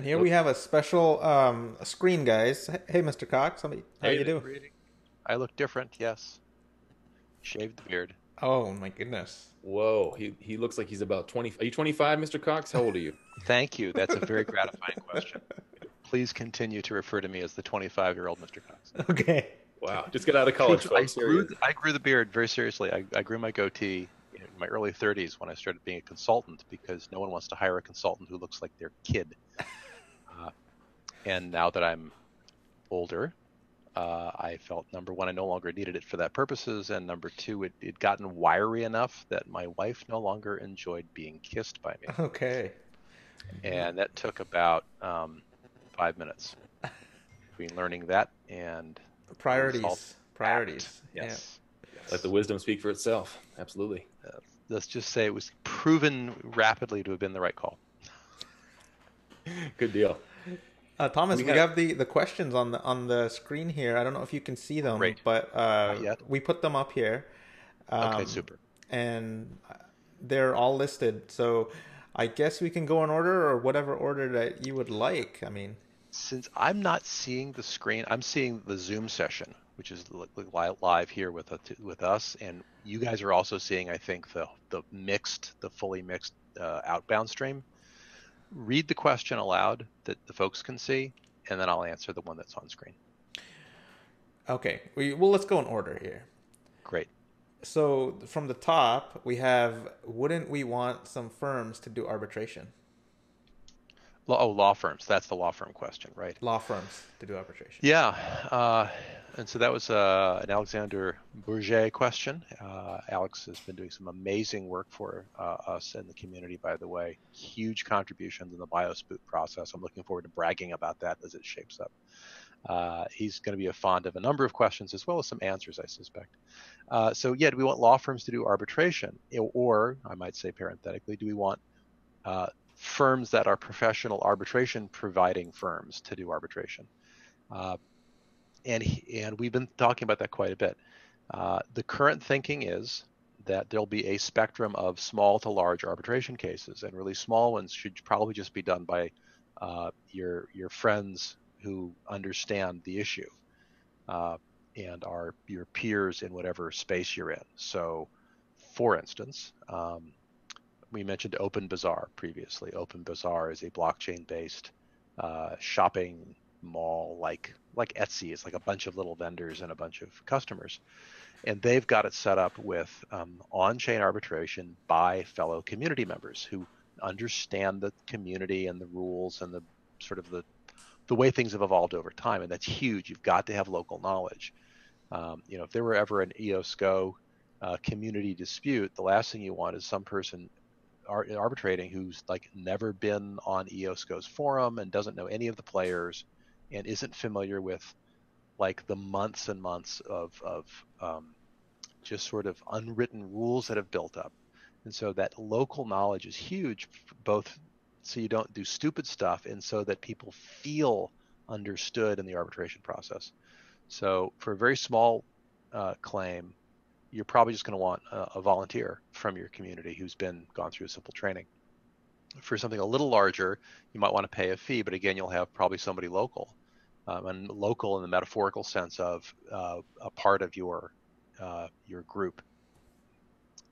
here we have a special screen, guys. Hey, Mr. Cox, how Hey you there, do? greeting. I look different, yes. Shaved the beard. Oh my goodness. Whoa, he looks like he's about 20. Are you 25, Mr. Cox? How old are you? Thank you. That's a very gratifying question. Please continue to refer to me as the 25-year-old Mr. Cox. Okay. Wow, just got out of Truth, college, folks. Here he is. I grew the beard very seriously. I grew my goatee in my early 30s when I started being a consultant because no one wants to hire a consultant who looks like their kid. Uh, and now that I'm older, I felt number one, I no longer needed it for that purposes, and number two, it gotten wiry enough that my wife no longer enjoyed being kissed by me, Okay. and that took about 5 minutes between learning that and the result Priorities. act. Priorities. Yeah. Yes, Let yes. the wisdom speak for itself. Absolutely. Let's just say it was proven rapidly to have been the right call. Good deal. Thomas, We we have, have the questions on the screen here. I don't know if you can see them, Great. but Not yet. we put them up here, Okay, um, super. and they're all listed. So I guess we can go in order or whatever order that you would like. I mean, Since I'm not seeing the screen, I'm seeing the Zoom session, which is live here with us, and you guys are also seeing, I think, the fully mixed outbound stream. Read the question aloud that the folks can see, and then I'll answer the one that's on screen. okay. Well, let's go in order here. Great. So from the top, we have, wouldn't we want some firms to do arbitration? Law firms. That's the law firm question, right? Law firms to do arbitration. Yeah, uh, and so that was an Alexander Bourget question. Alex has been doing some amazing work for us in the community, by the way. Huge contributions in the BioSpoot process. I'm looking forward to bragging about that as it shapes up. He's going to be fond of a number of questions as well as some answers, I suspect. So yeah, do we want law firms to do arbitration? Or, I might say parenthetically, do we want uh, firms that are professional arbitration providing firms to do arbitration? Uh, and we've been talking about that quite a bit. The current thinking is that there'll be a spectrum of small to large arbitration cases, and really small ones should probably just be done by your friends who understand the issue uh, and are your peers in whatever space you're in. So, for instance, we mentioned Open Bazaar previously. Open Bazaar is a blockchain-based shopping mall like Etsy. It's like a bunch of little vendors and a bunch of customers, and they've got it set up with on-chain arbitration by fellow community members who understand the community and the rules and the sort of the way things have evolved over time, and that's huge. You've got to have local knowledge. If there were ever an EOS Go community dispute, the last thing you want is some person arbitrating who's like never been on EOS Go's forum and doesn't know any of the players and isn't familiar with like the months and months of just sort of unwritten rules that have built up. And so that local knowledge is huge, both so you don't do stupid stuff and so that people feel understood in the arbitration process. So for a very small claim, you're probably just going to want a volunteer from your community who's gone through a simple training. For something a little larger, you might want to pay a fee, but again, you'll have probably somebody local, and local in the metaphorical sense of a part of your group.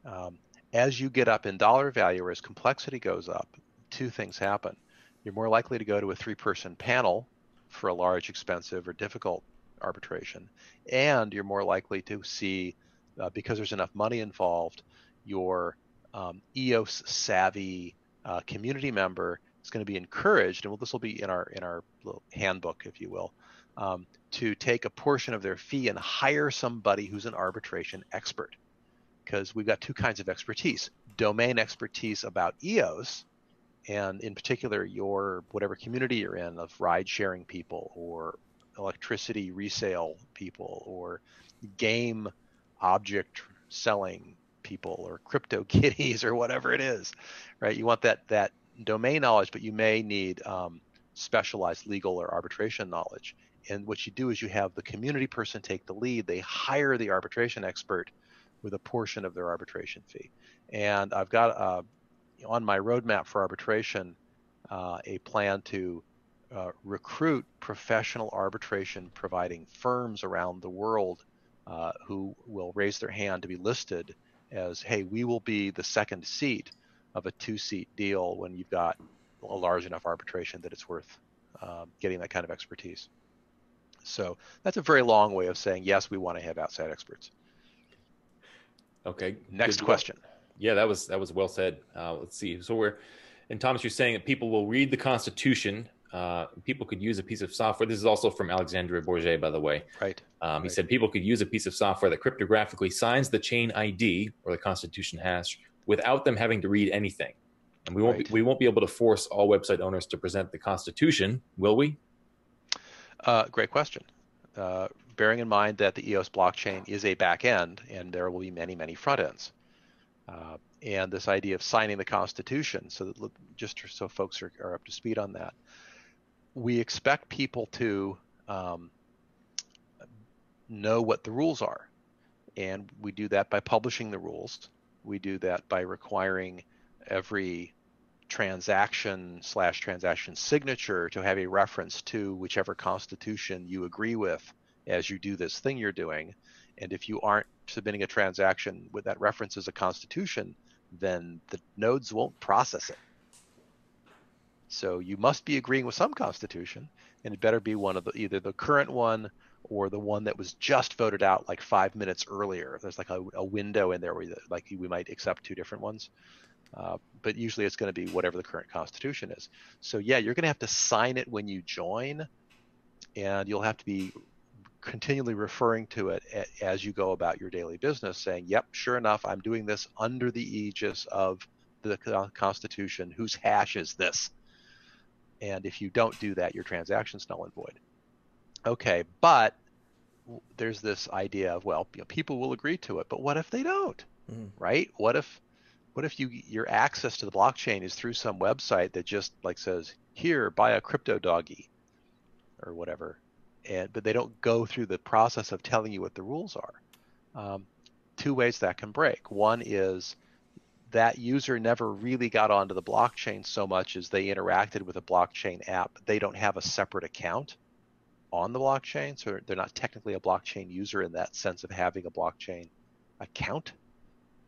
Um, as you get up in dollar value or as complexity goes up, two things happen. You're more likely to go to a three-person panel for a large, expensive, or difficult arbitration, and you're more likely to see, because there's enough money involved, your EOS savvy community member is going to be encouraged, and this will be in our little handbook, if you will, to take a portion of their fee and hire somebody who's an arbitration expert, because we've got two kinds of expertise: domain expertise about EOS, and in particular your whatever community you're in of ride sharing people or electricity resale people or game object selling people or crypto kitties or whatever it is, right? You want that domain knowledge, but you may need specialized legal or arbitration knowledge. And what you do is you have the community person take the lead. They hire the arbitration expert with a portion of their arbitration fee. And I've got on my roadmap for arbitration a plan to recruit professional arbitration providing firms around the world who will raise their hand to be listed as, hey, we will be the second seat of a 2-seat deal when you've got a large enough arbitration that it's worth getting that kind of expertise. So that's a very long way of saying, yes, we want to have outside experts. Okay. Next question. Yeah, that was well said. Let's see. So and Thomas, you're saying that people will read the Constitution. People could use a piece of software. This is also from Alexandre Bourget, by the way. Right. He said people could use a piece of software that cryptographically signs the chain ID or the Constitution hash without them having to read anything. And we won't be able to force all website owners to present the Constitution, will we? Great question. Bearing in mind that the EOS blockchain is a back end and there will be many, many front ends. And this idea of signing the Constitution, so that, just so folks are up to speed on that, we expect people to know what the rules are. And we do that by publishing the rules. We do that by requiring every transaction/transaction signature to have a reference to whichever constitution you agree with as you do this thing you're doing. And if you aren't submitting a transaction with that reference as a constitution, then the nodes won't process it. So you must be agreeing with some constitution, and it better be one of either the current one or the one that was just voted out like 5 minutes earlier. There's like a window in there where we might accept 2 different ones. But usually it's going to be whatever the current constitution is. So yeah, you're going to have to sign it when you join, and you'll have to be continually referring to it as you go about your daily business, saying, yep, sure enough, I'm doing this under the aegis of the Constitution, whose hash is this. And if you don't do that, your transaction's null and void. Okay, but there's this idea of, well, people will agree to it, but what if they don't, right? What if your access to the blockchain is through some website that just like says, here, buy a crypto doggy or whatever, but they don't go through the process of telling you what the rules are. 2 ways that can break. One is that user never really got onto the blockchain so much as they interacted with a blockchain app. They don't have a separate account on the blockchain, so they're not technically a blockchain user in that sense of having a blockchain account.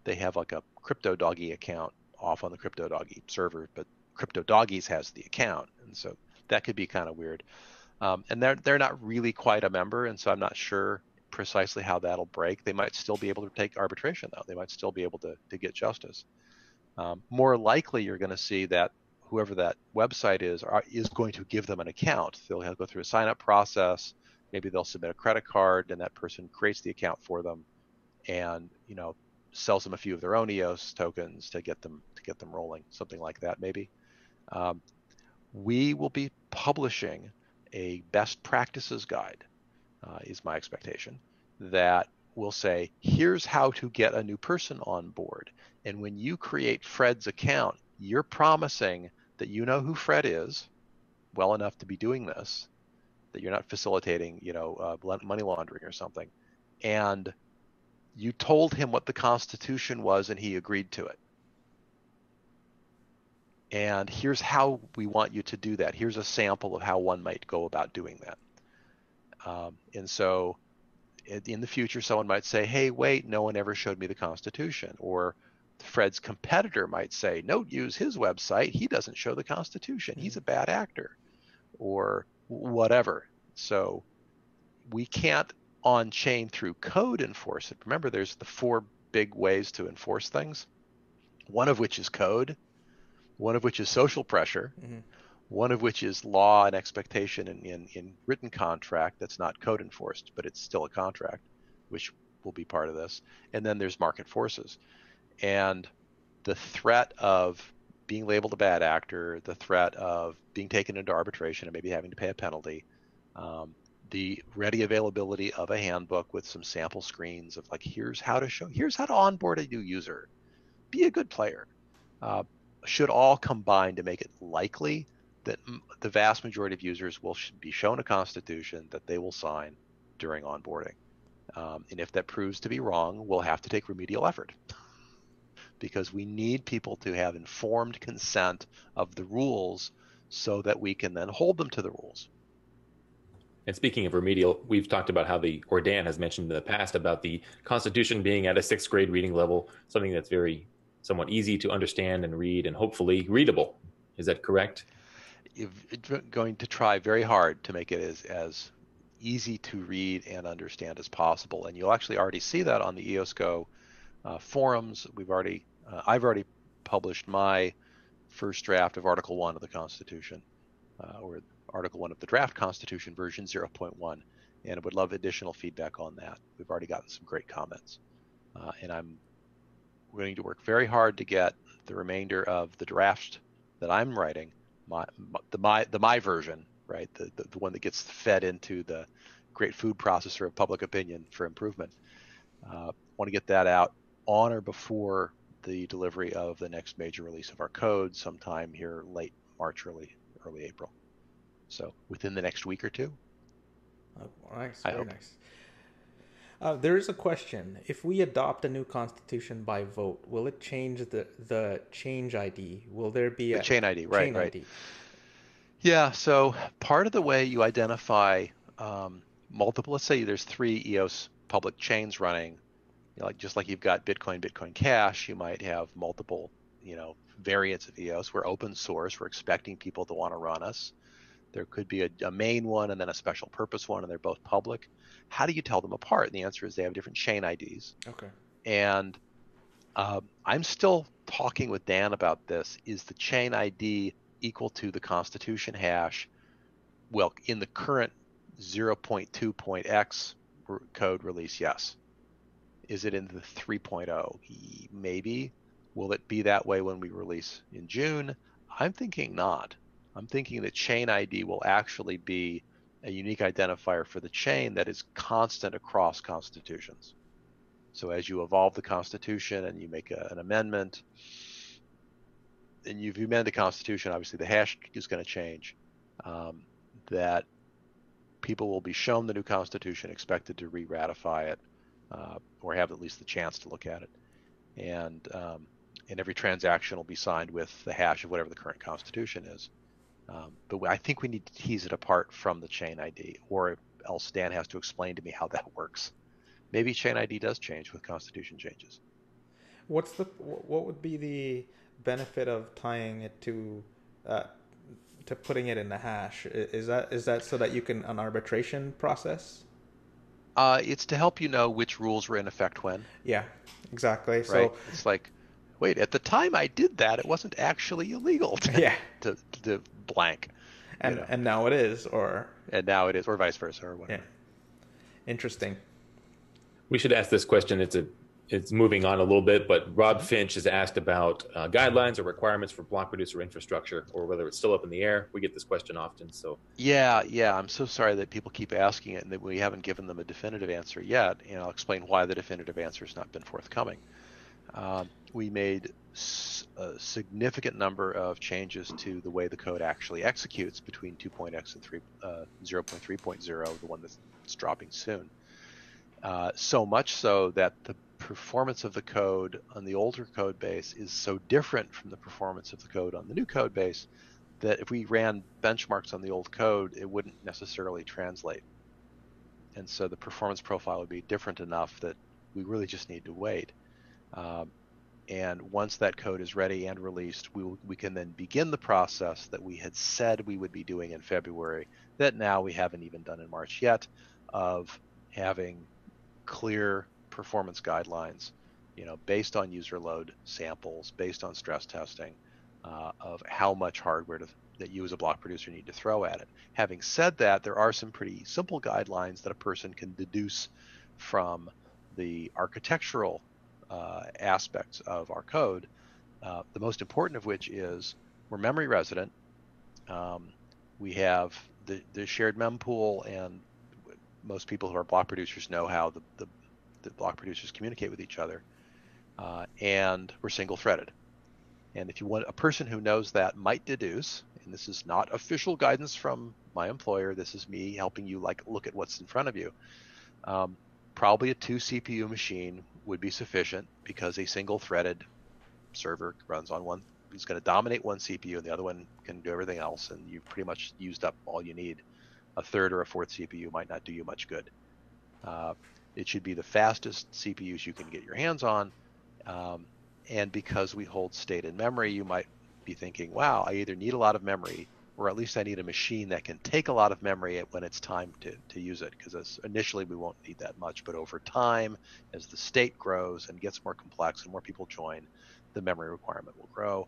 They have like a crypto doggy account off on the crypto doggy server, but crypto doggies has the account, and so that could be kind of weird. And they're not really quite a member, and so I'm not sure precisely how that'll break. They might still be able to take arbitration, though. They might still be able to get justice. More likely, you're going to see that whoever that website is going to give them an account. They'll have to go through a sign-up process. Maybe they'll submit a credit card, and that person creates the account for them, and sells them a few of their own EOS tokens to get them rolling, something like that maybe. We will be publishing a best practices guide, is my expectation, that will say, here's how to get a new person on board. And when you create Fred's account, you're promising that you know who Fred is well enough to be doing this, that you're not facilitating, money laundering or something. And you told him what the Constitution was and he agreed to it. And here's how we want you to do that. Here's a sample of how one might go about doing that. And so in the future, someone might say, hey, wait, no one ever showed me the Constitution. Or Fred's competitor might say, don't use his website. He doesn't show the Constitution. He's a bad actor. Or whatever. So we can't on-chain through code enforce it. Remember, there's the 4 big ways to enforce things, one of which is code, one of which is social pressure, one of which is law and expectation in written contract that's not code enforced, but it's still a contract, which will be part of this. And then there's market forces. And the threat of being labeled a bad actor, the threat of being taken into arbitration and maybe having to pay a penalty, the ready availability of a handbook with some sample screens of like, here's how to onboard a new user, be a good player, should all combine to make it likely that the vast majority of users will be shown a constitution that they will sign during onboarding. And if that proves to be wrong, we'll have to take remedial effort because we need people to have informed consent of the rules so that we can then hold them to the rules. And speaking of remedial, we've talked about how or Dan has mentioned in the past about the Constitution being at a 6th grade reading level, something that's somewhat easy to understand and read and hopefully readable. Is that correct? Going to try very hard to make it as easy to read and understand as possible. And you'll actually already see that on the EOS Go forums. I've already published my first draft of Article 1 of the Constitution, or Article 1 of the draft Constitution version 0.1, and I would love additional feedback on that. We've already gotten some great comments, and I'm going to work very hard to get the remainder of the draft that I'm writing, my version, right, the one that gets fed into the great food processor of public opinion for improvement. Want to get that out on or before the delivery of the next major release of our code, sometime here late March, early April. So within the next week or two. Oh, nice, I very hope. nice. There is a question. If we adopt a new constitution by vote, will it change the change ID? Will there be a chain ID? Right, right. ID? Yeah. So part of the way you identify multiple, let's say there's 3 EOS public chains running, just like you've got Bitcoin, Bitcoin Cash, you might have multiple, variants of EOS. We're open source. We're expecting people to want to run us. There could be a main one and then a special purpose one, and they're both public. How do you tell them apart? And the answer is they have different chain IDs. Okay. And I'm still talking with Dan about this. Is the chain ID equal to the Constitution hash? Well, in the current 0.2.x code release, yes. Is it in the 3.0? Maybe. Will it be that way when we release in June? I'm thinking not. I'm thinking that chain ID will actually be a unique identifier for the chain that is constant across constitutions. So as you evolve the Constitution and you make an amendment, and you've amended the Constitution, obviously the hash is going to change. That people will be shown the new Constitution, expected to re-ratify it, or have at least the chance to look at it. And every transaction will be signed with the hash of whatever the current Constitution is. But I think we need to tease it apart from the chain ID, or else Dan has to explain to me how that works. Maybe chain ID does change with Constitution changes. What would be the benefit of tying it to putting it in the hash? Is that so that you can an arbitration process? It's to help you know which rules were in effect when. Yeah, exactly. Right? So it's like, wait, at the time I did that, it wasn't actually illegal to blank. And now it is, and now it is, or vice versa, or whatever. Yeah. Interesting. We should ask this question. It's moving on a little bit, but Rob Finch has asked about guidelines or requirements for block producer infrastructure, or whether it's still up in the air. We get this question often. So yeah, I'm so sorry that people keep asking it and that we haven't given them a definitive answer yet. And I'll explain why the definitive answer has not been forthcoming. We made a significant number of changes to the way the code actually executes between 2.x and 0.3.0, the one that's dropping soon. So much so that the performance of the code on the older code base is so different from the performance of the code on the new code base that if we ran benchmarks on the old code, it wouldn't necessarily translate. And so the performance profile would be different enough that we really just need to wait. And once that code is ready and released, we can then begin the process that we had said we would be doing in February, that now we haven't even done in March yet, of having clear performance guidelines, based on user load samples, based on stress testing, of how much hardware that you as a block producer need to throw at it. Having said that, there are some pretty simple guidelines that a person can deduce from the architectural aspects of our code, the most important of which is we're memory resident. We have the shared mempool, and most people who are block producers know how the block producers communicate with each other, and we're single-threaded. And if you want a person who knows that might deduce, and this is not official guidance from my employer, this is me helping you look at what's in front of you, probably a 2 CPU machine would be sufficient, because a single-threaded server runs on one is going to dominate one CPU and the other one can do everything else, and you've pretty much used up all you need. A third or a fourth CPU might not do you much good. It should be the fastest CPUs you can get your hands on. And because we hold state and memory, you might be thinking, wow, I either need a lot of memory, or at least I need a machine that can take a lot of memory when it's time to use it, because initially we won't need that much, but over time, as the state grows and gets more complex and more people join, the memory requirement will grow.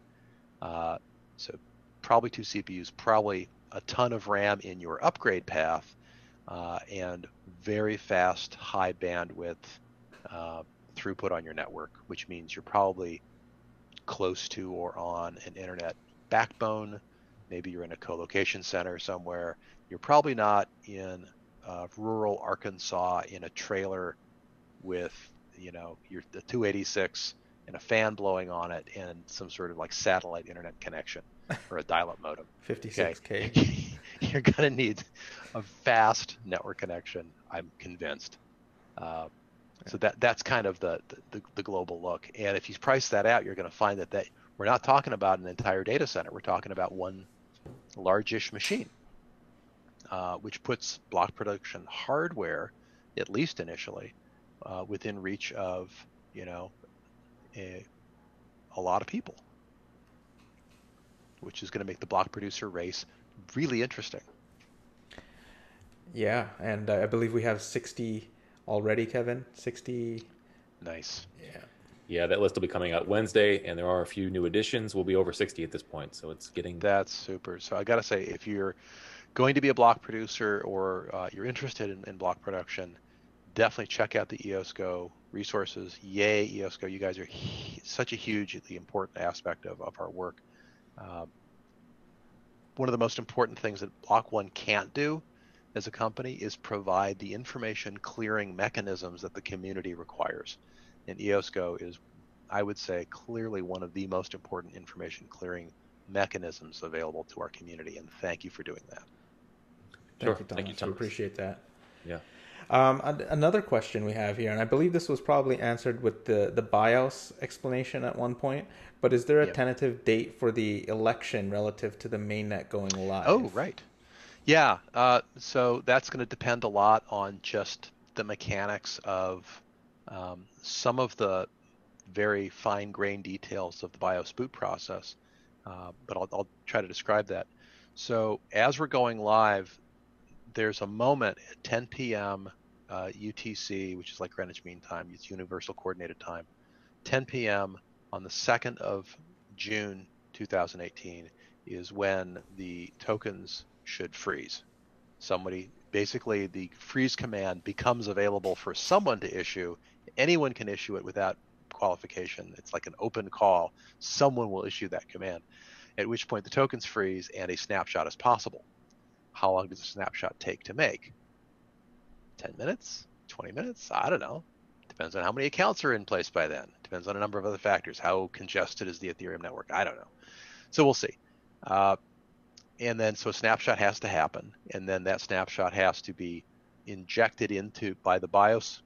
So probably 2 CPUs, probably a ton of RAM in your upgrade path, and very fast, high bandwidth throughput on your network, which means you're probably close to or on an internet backbone. Maybe you're in a co-location center somewhere. You're probably not in rural Arkansas in a trailer with, the 286 and a fan blowing on it and some sort of like satellite internet connection or a dial-up modem. 56K. Okay? You're going to need a fast network connection, I'm convinced. So that's kind of the global look. And if you price that out, you're going to find that we're not talking about an entire data center. We're talking about one largish machine, which puts block production hardware, at least initially, within reach of a lot of people, which is going to make the block producer race really interesting. Yeah, and I believe we have 60 already, Kevin. 60. Nice. Yeah, that list will be coming out Wednesday, and there are a few new additions. We'll be over 60 at this point, so it's getting... That's super. So I got to say, if you're going to be a block producer or you're interested in block production, definitely check out the EOS Go resources. Yay, EOS Go. You guys are such a hugely important aspect of our work. One of the most important things that Block One can't do as a company is provide the information clearing mechanisms that the community requires. And EOS Go is, I would say, clearly one of the most important information clearing mechanisms available to our community. And thank you for doing that. Thank you, Thomas. We appreciate that. Yeah. Another question we have here, and I believe this was probably answered with the BIOS explanation at one point, but is there a tentative date for the election relative to the mainnet going live? Oh, right. Yeah. So that's going to depend a lot on just the mechanics of some of the very fine-grained details of the BIOS boot process, but I'll try to describe that. So as we're going live, there's a moment at 10 p.m. UTC, which is like Greenwich Mean Time. It's Universal Coordinated Time. 10 p.m. on the 2nd of June 2018 is when the tokens should freeze. Basically the freeze command becomes available for someone to issue. Anyone can issue it without qualification. It's like an open call. Someone will issue that command, at which point the tokens freeze and a snapshot is possible. How long does a snapshot take to make? 10 minutes? 20 minutes? I don't know. Depends on how many accounts are in place by then. Depends on a number of other factors. How congested is the Ethereum network? I don't know. So we'll see. And then so a snapshot has to happen, and then that snapshot has to be injected into by the BIOS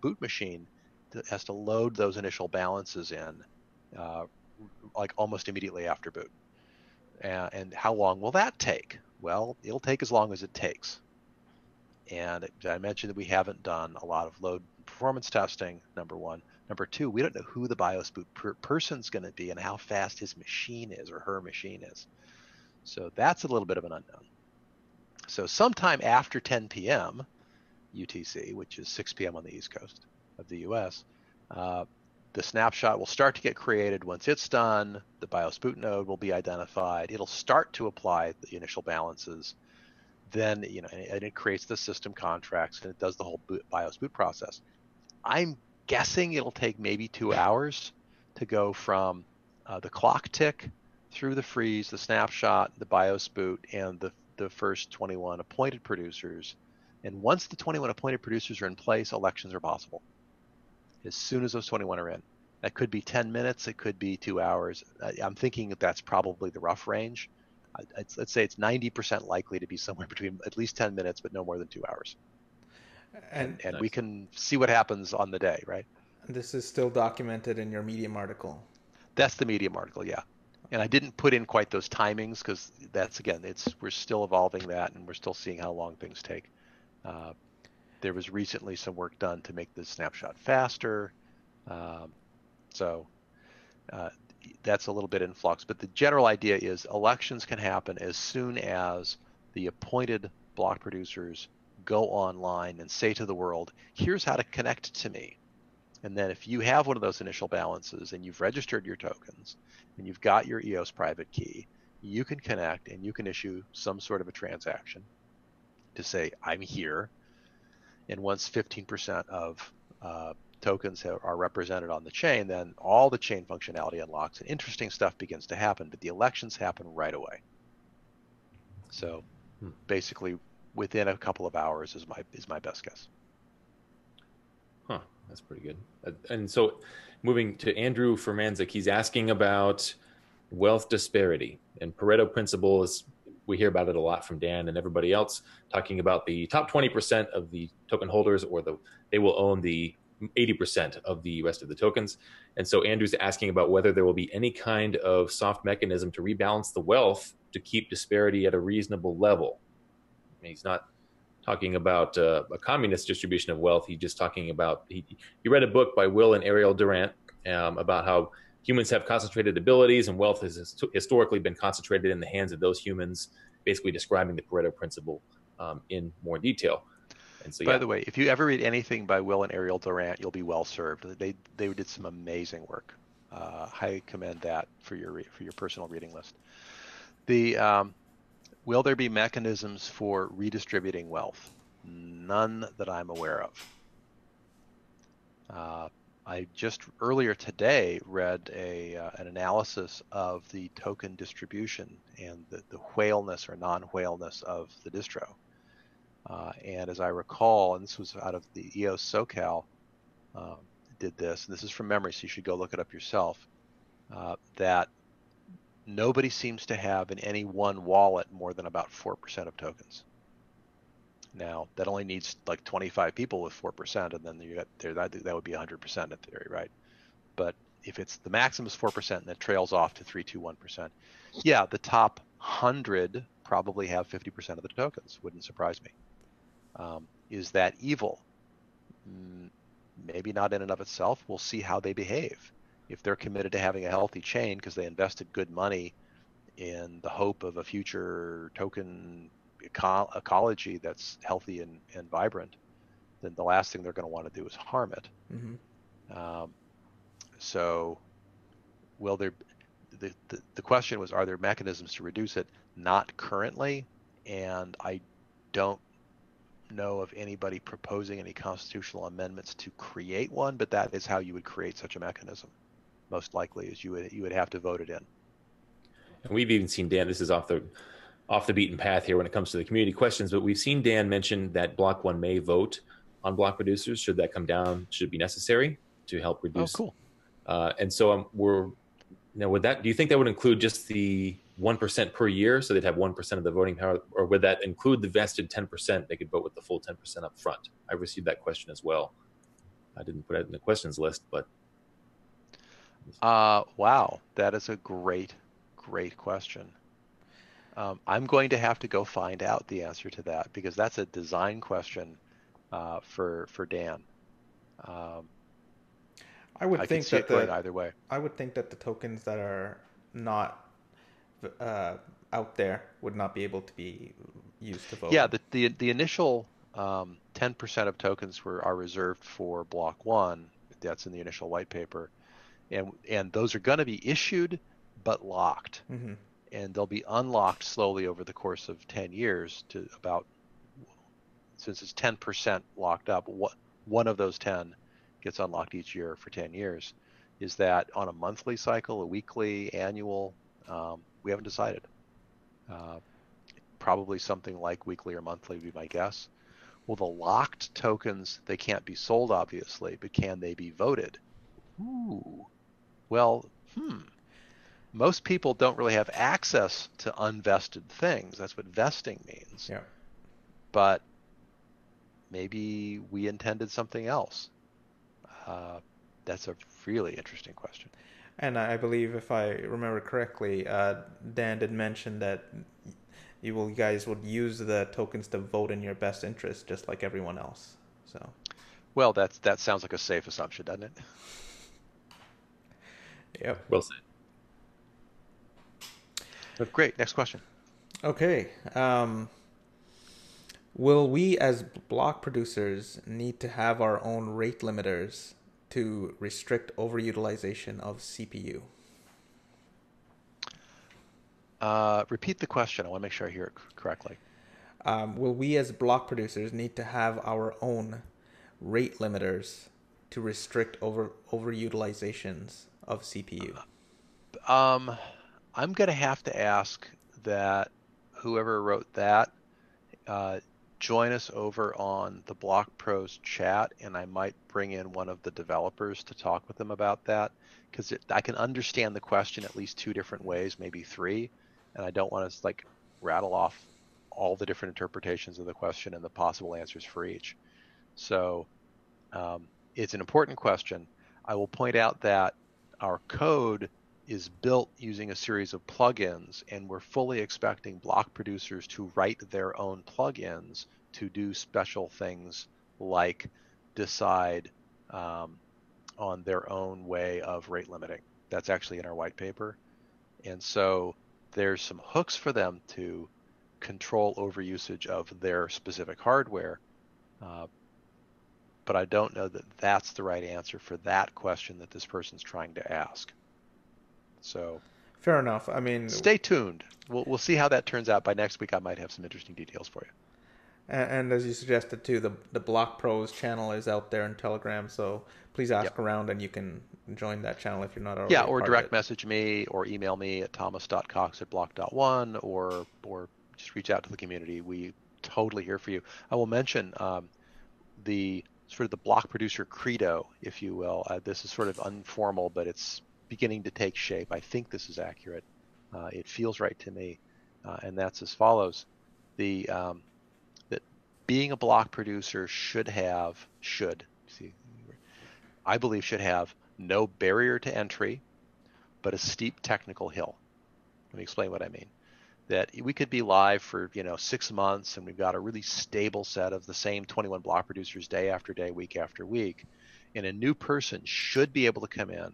boot machine. That has to load those initial balances in like almost immediately after boot. And how long will that take? Well, it'll take as long as it takes. And I mentioned that we haven't done a lot of load performance testing, number one. Number two, we don't know who the BIOS boot person's going to be and how fast his machine is or her machine is. So that's a little bit of an unknown. So sometime after 10 p.m. UTC, which is 6 p.m. on the East Coast of the US, the snapshot will start to get created. Once it's done, the BIOS boot node will be identified. It'll start to apply the initial balances. Then, and it creates the system contracts and it does the whole BIOS boot process. I'm guessing it'll take maybe 2 hours to go from the clock tick through the freeze, the snapshot, the BIOS boot, and the first 21 appointed producers. And once the 21 appointed producers are in place, elections are possible. As soon as those 21 are in. That could be 10 minutes, it could be 2 hours. I'm thinking that that's probably the rough range. Let's say it's 90% likely to be somewhere between at least 10 minutes, but no more than 2 hours. And nice. We can see what happens on the day, right? This is still documented in your Medium article. That's the Medium article, yeah. And I didn't put in quite those timings because that's, again, we're still evolving that and we're still seeing how long things take. There was recently some work done to make the snapshot faster. So that's a little bit in flux. But the general idea is elections can happen as soon as the appointed block producers go online and say to the world, here's how to connect to me. And then if you have one of those initial balances and you've registered your tokens and you've got your EOS private key, you can connect and you can issue some sort of a transaction to say, I'm here. And once 15% of tokens are represented on the chain, then all the chain functionality unlocks and interesting stuff begins to happen, but the elections happen right away. So basically within a couple of hours is my best guess. Huh, that's pretty good. And so moving to Andrew Fermanzik, he's asking about wealth disparity and Pareto principle. We hear about it a lot from Dan and everybody else, talking about the top 20% of the token holders, or they will own the 80% of the rest of the tokens. And so Andrew's asking about whether there will be any kind of soft mechanism to rebalance the wealth to keep disparity at a reasonable level. I mean, he's not talking about a communist distribution of wealth. He's just talking about, he read a book by Will and Ariel Durant about how humans have concentrated abilities and wealth has historically been concentrated in the hands of those humans, basically describing the Pareto principle in more detail. And so, by the way, if you ever read anything by Will and Ariel Durant, you'll be well served. They did some amazing work. I commend that for your personal reading list. Will there be mechanisms for redistributing wealth? None that I'm aware of. I just earlier today read an analysis of the token distribution and the whaleness or non-whaleness of the distro. And as I recall, and this was out of the EOS SoCal, did this, and this is from memory, so you should go look it up yourself, that nobody seems to have in any one wallet more than about 4% of tokens. Now, that only needs like 25 people with 4%, and then that would be 100% in theory, right? But if it's the maximum is 4% and it trails off to 3, 2, 1%, yeah, the top 100 probably have 50% of the tokens. Wouldn't surprise me. Is that evil? Maybe not in and of itself. We'll see how they behave. If they're committed to having a healthy chain because they invested good money in the hope of a future token ecology that's healthy and vibrant, then the last thing they're going to want to do is harm it. Mm-hmm. So will there, the question was, are there mechanisms to reduce it? Not currently, and I don't know of anybody proposing any constitutional amendments to create one, but that is how you would create such a mechanism. Most likely is you would have to vote it in. And we've even seen, Dan, this is off the beaten path here when it comes to the community questions, but we've seen Dan mention that Block 1 may vote on block producers should that come down, should it be necessary to help reduce. Oh, cool. And so do you think that would include just the 1% per year, so they'd have 1% of the voting power, or would that include the vested 10%? They could vote with the full 10% up front. I received that question as well. I didn't put it in the questions list, but. Wow, that is a great question. I'm going to have to go find out the answer to that because that's a design question for Dan. I would think that going either way. I would think that the tokens that are not out there would not be able to be used to vote. Yeah, the initial 10% of tokens are reserved for Block 1. That's in the initial white paper, and those are going to be issued but locked. Mm-hmm. And they'll be unlocked slowly over the course of 10 years to about, since it's 10% locked up, one of those 10 gets unlocked each year for 10 years. Is that on a monthly cycle, a weekly, annual? We haven't decided. Probably something like weekly or monthly would be my guess. Well, the locked tokens, they can't be sold, obviously, but can they be voted? Ooh. Well, most people don't really have access to unvested things. That's what vesting means. Yeah. But maybe we intended something else. That's a really interesting question. And I believe, if I remember correctly, Dan did mention that you guys would use the tokens to vote in your best interest, just like everyone else. So. Well, that sounds like a safe assumption, doesn't it? Yep. Well said. Great. Next question. Okay. Will we as block producers need to have our own rate limiters to restrict overutilization of CPU? Repeat the question. I want to make sure I hear it correctly. Will we as block producers need to have our own rate limiters to restrict overutilizations of CPU? I'm going to have to ask that whoever wrote that join us over on the Block Pros chat, and I might bring in one of the developers to talk with them about that, because I can understand the question at least two different ways, maybe three, and I don't want to like rattle off all the different interpretations of the question and the possible answers for each. So it's an important question. I will point out that our code is built using a series of plugins, and we're fully expecting block producers to write their own plugins to do special things like decide on their own way of rate limiting. That's actually in our white paper. And so there's some hooks for them to control overusage of their specific hardware. But I don't know that that's the right answer for that question that this person's trying to ask. So fair enough. I mean, stay tuned. We'll see how that turns out. By next week, I might have some interesting details for you. And as you suggested too, the Block Pros channel is out there in Telegram, so please ask around, and you can join that channel if you're not already. Yeah, or direct message me or email me at thomas.cox@block.one, or just reach out to the community. We totally here for you. I will mention the sort of the block producer credo, if you will. This is sort of informal, but it's beginning to take shape. I think this is accurate. It feels right to me, and that's as follows: that being a block producer should have no barrier to entry, but a steep technical hill. Let me explain what I mean. That we could be live for 6 months, and we've got a really stable set of the same 21 block producers day after day, week after week, and a new person should be able to come in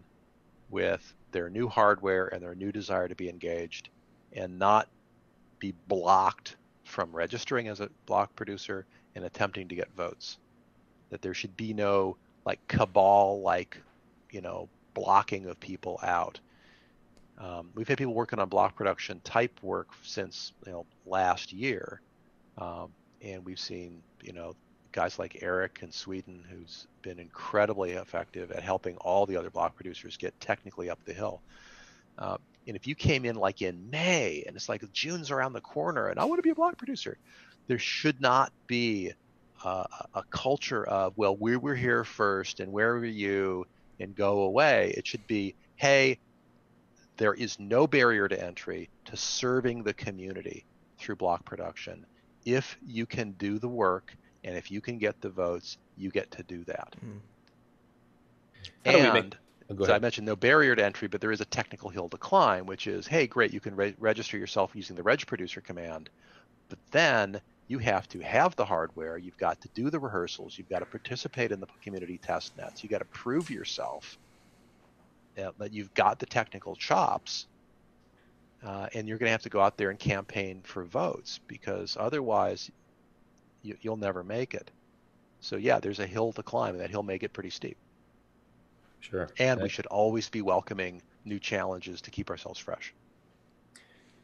with their new hardware and their new desire to be engaged and not be blocked from registering as a block producer and attempting to get votes. That there should be no like cabal, blocking of people out. We've had people working on block production type work since last year, and we've seen guys like Eric in Sweden, who's been incredibly effective at helping all the other block producers get technically up the hill. And if you came in like in May and it's like June's around the corner and I want to be a block producer, there should not be a culture of, well, we were here first and where were you, and go away. It should be, hey, there is no barrier to entry to serving the community through block production. If you can do the work and if you can get the votes, you get to do that. And so I mentioned no barrier to entry, but there is a technical hill to climb, which is, hey, great, you can register yourself using the reg producer command, but then you have to have the hardware, you've got to do the rehearsals, you've got to participate in the community test nets, you got to prove yourself that you've got the technical chops, and you're going to have to go out there and campaign for votes, because otherwise you'll never make it. So yeah, there's a hill to climb, and that hill may get pretty steep. Sure. And we should always be welcoming new challenges to keep ourselves fresh.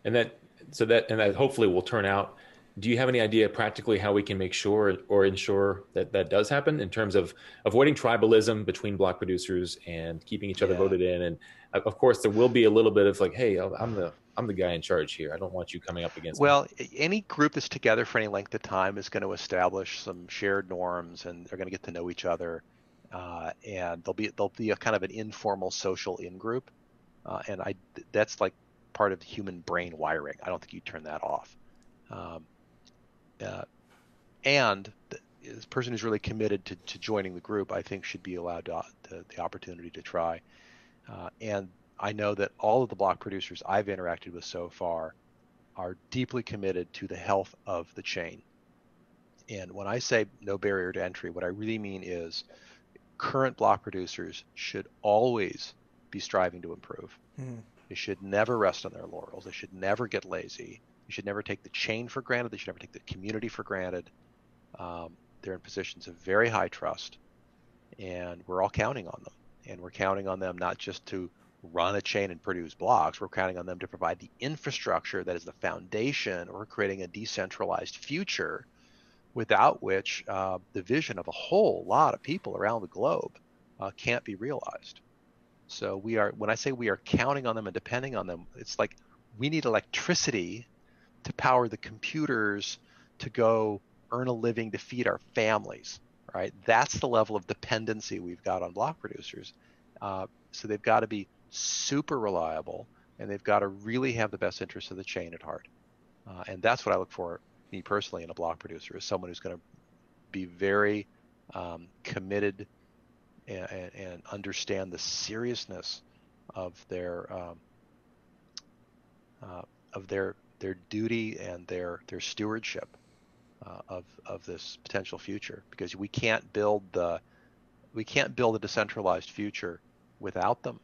And that hopefully will turn out. Do you have any idea practically how we can make sure or ensure that that does happen in terms of avoiding tribalism between block producers and keeping each other voted in? And of course, there will be a little bit of like, hey, I'm the guy in charge here. I don't want you coming up against me. Well, any group that's together for any length of time is going to establish some shared norms, and they're going to get to know each other. And there'll be a kind of an informal social in-group. And that's like part of human brain wiring. I don't think you turn that off. And this person who's really committed to joining the group, I think, should be allowed the opportunity to try. And I know that all of the block producers I've interacted with so far are deeply committed to the health of the chain. And when I say no barrier to entry, what I really mean is current block producers should always be striving to improve. They should never rest on their laurels. They should never get lazy. They should never take the chain for granted. They should never take the community for granted. They're in positions of very high trust, and we're all counting on them. And we're counting on them not just to run a chain and produce blocks. We're counting on them to provide the infrastructure that is the foundation, or creating a decentralized future without which the vision of a whole lot of people around the globe can't be realized. So when I say we are counting on them and depending on them, it's like we need electricity to power the computers to go earn a living to feed our families, right? That's the level of dependency we've got on block producers. So they've got to be super reliable, and they've got to really have the best interests of the chain at heart. And that's what I look for, me personally, in a block producer, is someone who's going to be very committed and understand the seriousness of their duty and their stewardship of this potential future, because we can't build a decentralized future without them,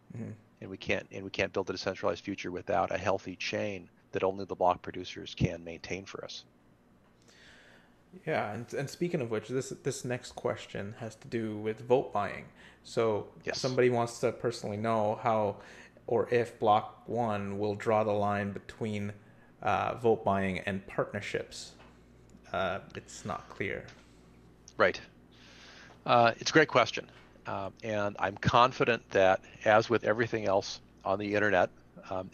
and we can't build a decentralized future without a healthy chain that only the block producers can maintain for us. Yeah, and speaking of which, this next question has to do with vote buying. So yes. Somebody wants to personally know how or if Block 1 will draw the line between vote buying and partnerships. It's not clear. Right. It's a great question. And I'm confident that, as with everything else on the internet,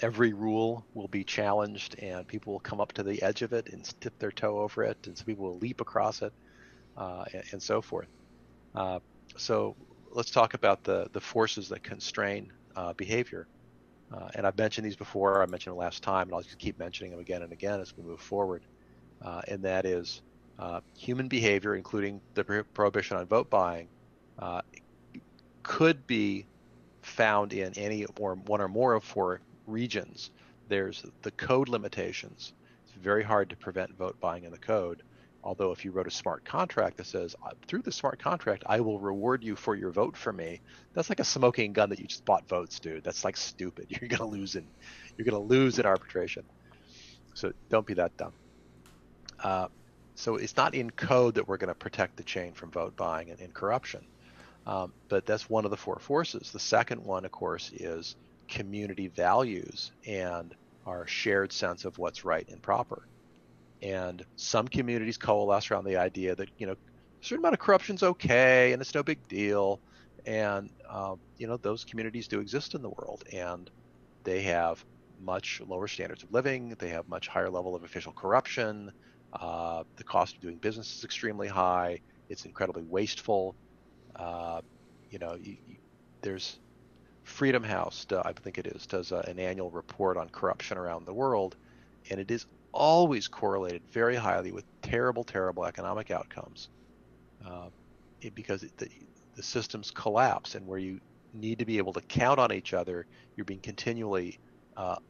every rule will be challenged, and people will come up to the edge of it and dip their toe over it, and some people will leap across it, and so forth. So let's talk about the forces that constrain behavior. And I've mentioned these before. I mentioned them last time, and I'll just keep mentioning them again and again as we move forward. And that is human behavior, including the prohibition on vote buying, could be found in any or one or more of four regions. There's the code limitations. It's very hard to prevent vote buying in the code. Although if you wrote a smart contract that says, through the smart contract, I will reward you for your vote for me, that's like a smoking gun that you just bought votes, dude. That's like stupid. You're gonna lose in arbitration. So don't be that dumb. So it's not in code that we're going to protect the chain from vote buying and corruption. But that's one of the four forces. The second one, of course, is community values and our shared sense of what's right and proper. And some communities coalesce around the idea that, a certain amount of corruption's okay and it's no big deal. And, those communities do exist in the world, and they have much lower standards of living. They have much higher level of official corruption. The cost of doing business is extremely high. It's incredibly wasteful. There's Freedom House, I think it is, does an annual report on corruption around the world, and it is always correlated very highly with terrible, terrible economic outcomes, because the systems collapse, and where you need to be able to count on each other, you're being continually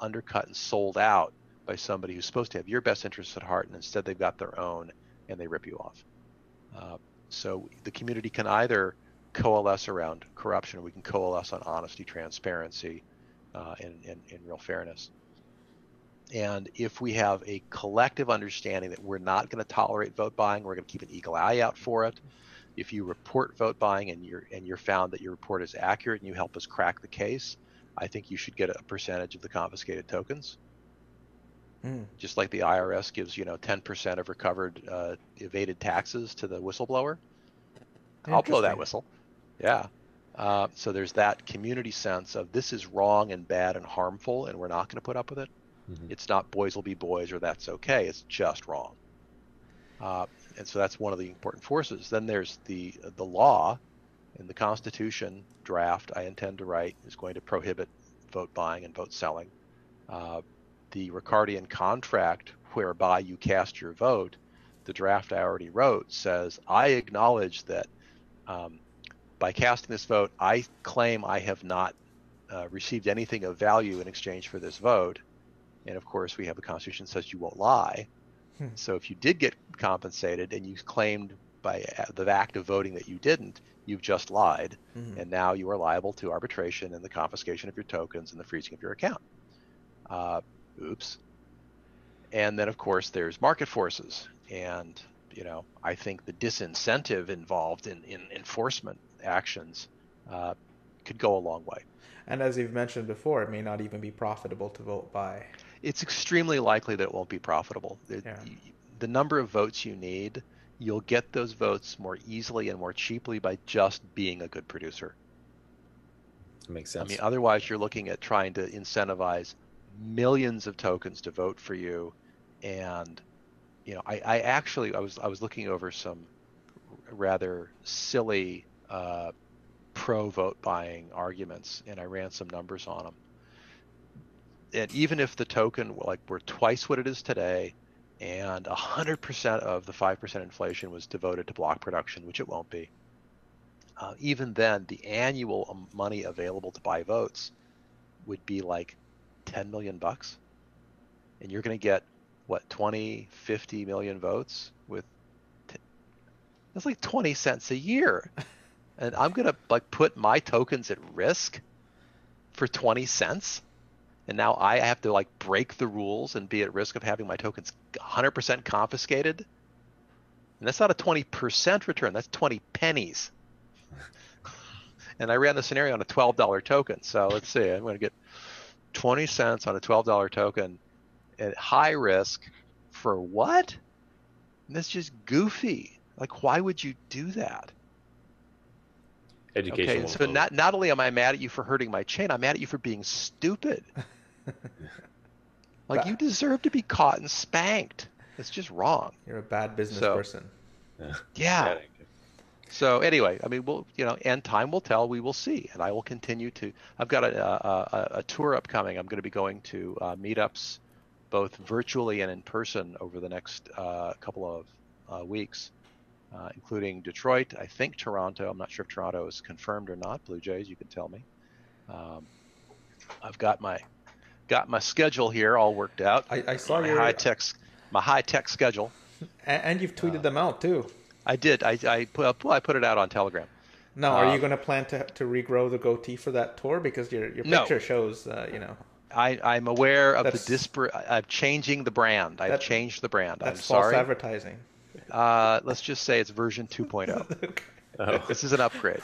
undercut and sold out by somebody who's supposed to have your best interests at heart, and instead they've got their own, and they rip you off. So the community can either coalesce around corruption, or we can coalesce on honesty, transparency, and real fairness. And if we have a collective understanding that we're not going to tolerate vote buying, we're going to keep an eagle eye out for it. If you report vote buying and you're found that your report is accurate and you help us crack the case, I think you should get a percentage of the confiscated tokens. Just like the IRS gives 10% of recovered evaded taxes to the whistleblower. I'll blow that whistle. Yeah. So there's that community sense of this is wrong and bad and harmful, and we're not going to put up with it. It's not boys will be boys or that's okay. It's just wrong. And so that's one of the important forces. Then there's the law, and the Constitution draft I intend to write is going to prohibit vote buying and vote selling. The Ricardian contract whereby you cast your vote, the draft I already wrote says, I acknowledge that by casting this vote, I claim I have not received anything of value in exchange for this vote. And of course, we have the Constitution that says you won't lie. So if you did get compensated and you claimed by the act of voting that you didn't, you've just lied. And now you are liable to arbitration and the confiscation of your tokens and the freezing of your account. Oops. And then, of course, there's market forces. And, I think the disincentive involved in enforcement actions could go a long way. And as you've mentioned before, it may not even be profitable to vote by. It's extremely likely that it won't be profitable. The number of votes you need, you'll get those votes more easily and more cheaply by just being a good producer. That makes sense. I mean, otherwise you're looking at trying to incentivize millions of tokens to vote for you. And, I was looking over some rather silly pro-vote buying arguments, and I ran some numbers on them. And even if the token were twice what it is today, and 100% of the 5% inflation was devoted to block production, which it won't be, even then, the annual money available to buy votes would be like $10 million. And you're going to get, 20, 50 million votes with, that's like 20 cents a year. And I'm going to put my tokens at risk for 20 cents. And now I have to break the rules and be at risk of having my tokens 100% confiscated. And that's not a 20% return. That's 20 pennies. And I ran the scenario on a $12 token. So let's see. I'm going to get 20 cents on a $12 token at high risk for what? And that's just goofy. Why would you do that? Education. Okay, so not only am I mad at you for hurting my chain, I'm mad at you for being stupid. You deserve to be caught and spanked. It's just wrong. You're a bad business person. Yeah. So anyway, I mean, and time will tell. We will see, and I will continue to. I've got a tour upcoming. I'm going to be going to meetups, both virtually and in person, over the next couple of weeks, including Detroit. I think Toronto. I'm not sure if Toronto is confirmed or not. Blue Jays, you can tell me. I've got my schedule here all worked out. I saw my your high tech schedule. And you've tweeted them out too. I did. I put it out on Telegram. Now, are you going to plan to regrow the goatee for that tour? Because your picture shows, I'm aware of the disparate. I'm changing the brand. I've changed the brand. That's I'm sorry. false advertising. Let's just say it's version 2.0. Okay. Oh. This is an upgrade.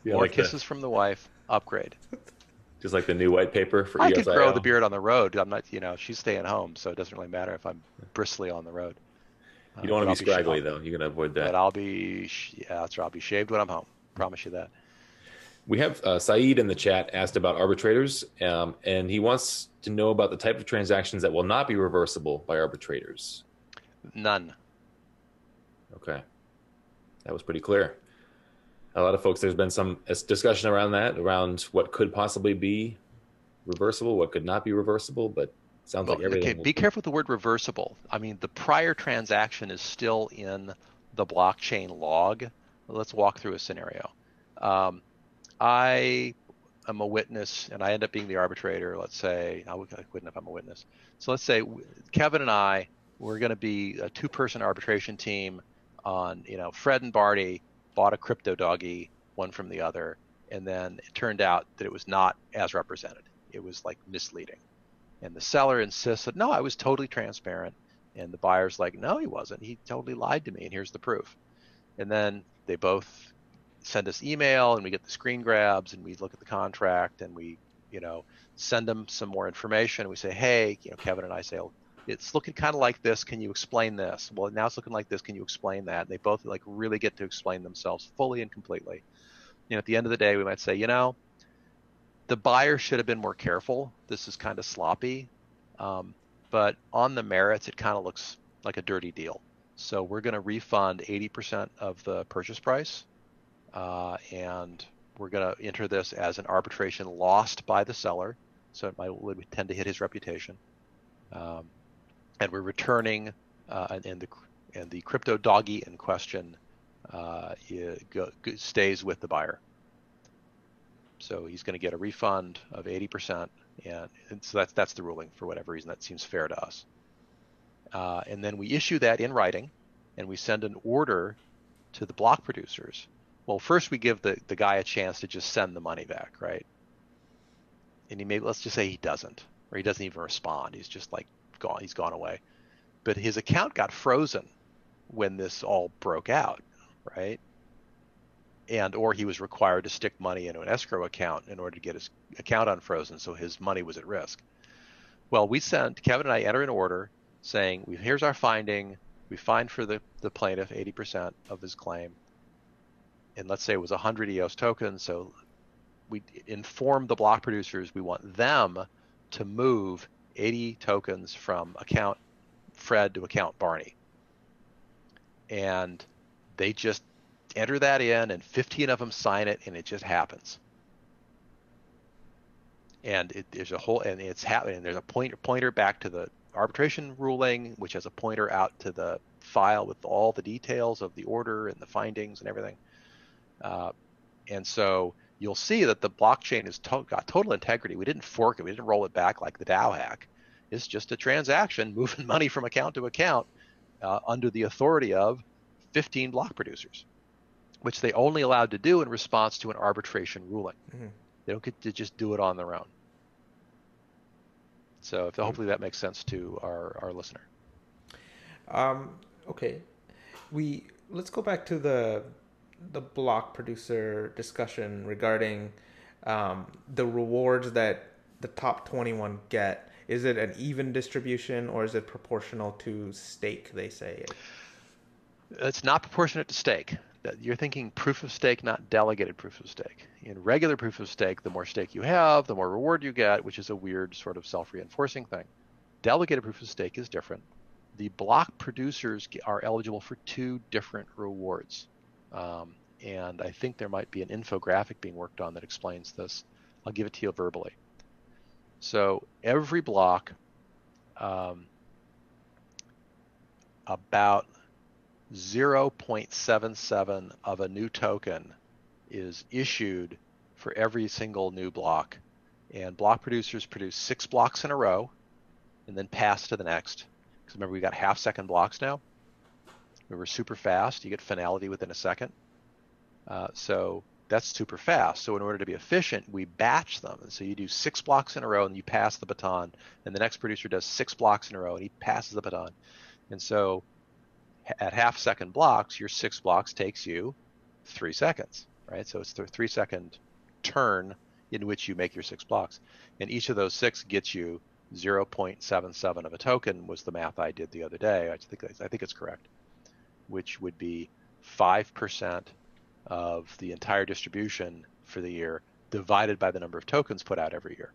More kisses from the wife. Upgrade. Just like the new white paper for I EOS could grow the beard on the road. I'm not, she's staying home, so it doesn't really matter if I'm bristly on the road. You don't want to be scraggly, though. You're going to avoid that. But I'll be shaved when I'm home. Promise you that. We have Saeed in the chat asked about arbitrators, and he wants to know about the type of transactions that will not be reversible by arbitrators. None. Okay. That was pretty clear. A lot of folks, there's been some discussion around that, around what could possibly be reversible, what could not be reversible, but sounds like everything. Okay, be careful with the word reversible. I mean, the prior transaction is still in the blockchain log. Let's walk through a scenario. I am a witness, and I end up being the arbitrator. Let's say, I wouldn't if I'm a witness. So let's say Kevin and I, we're going to be a two-person arbitration team on, Fred and Barty bought a crypto doggy, one from the other, and then it turned out that it was not as represented. It was misleading. And the seller insists that, no, I was totally transparent. And the buyer's like, no, he wasn't. He totally lied to me, and here's the proof. And then they both send us email, and we get the screen grabs, and we look at the contract, and we, send them some more information. We say, hey, Kevin and I say, oh, it's looking kind of like this. Can you explain this? Well, now it's looking like this. Can you explain that? And they both really get to explain themselves fully and completely. At the end of the day, we might say, the buyer should have been more careful. This is kind of sloppy. But on the merits, it kind of looks like a dirty deal. So we're going to refund 80% of the purchase price. And we're going to enter this as an arbitration lost by the seller. So it would tend to hit his reputation. And we're returning, and the crypto doggy in question stays with the buyer. So he's going to get a refund of 80%, and so that's the ruling. For whatever reason, that seems fair to us. And then we issue that in writing, and we send an order to the block producers. Well, first we give the guy a chance to just send the money back, right? And let's just say he doesn't, or he doesn't even respond. He's just like gone. He's gone away. But his account got frozen when this all broke out, right? Or he was required to stick money into an escrow account in order to get his account unfrozen, so his money was at risk. Well, Kevin and I enter an order saying, here's our finding. We find for the plaintiff 80% of his claim. And let's say it was 100 EOS tokens, so we inform the block producers we want them to move 80 tokens from account Fred to account Barney. And they just enter that in, and 15 of them sign it, and it just happens. And there's it's happening. There's a pointer back to the arbitration ruling, which has a pointer out to the file with all the details of the order and the findings and everything. And so you'll see that the blockchain has got total integrity. We didn't fork it. We didn't roll it back like the DAO hack. It's just a transaction moving money from account to account under the authority of 15 block producers, which they only allowed to do in response to an arbitration ruling. Mm-hmm. They don't get to just do it on their own. So hopefully that makes sense to our listener. Okay. Let's go back to the block producer discussion regarding the rewards that the top 21 get. Is it an even distribution, or is it proportional to stake, they say? It's not proportionate to stake. You're thinking proof of stake, not delegated proof of stake. In regular proof of stake, the more stake you have, the more reward you get, which is a weird sort of self-reinforcing thing. Delegated proof of stake is different. The block producers are eligible for 2 different rewards. And I think there might be an infographic being worked on that explains this. I'll give it to you verbally. So every block, about 0.77 of a new token is issued for every single new block. And block producers produce 6 blocks in a row and then pass to the next. Because remember, we got half-second blocks now. We were super fast. You get finality within a second. So that's super fast. So in order to be efficient, we batch them. And so you do 6 blocks in a row and you pass the baton. And the next producer does 6 blocks in a row and he passes the baton. And so at half-second blocks, your 6 blocks takes you 3 seconds, right? So it's the 3-second turn in which you make your 6 blocks. And each of those 6 gets you 0.77 of a token, was the math I did the other day. I think it's correct, which would be 5% of the entire distribution for the year divided by the number of tokens put out every year.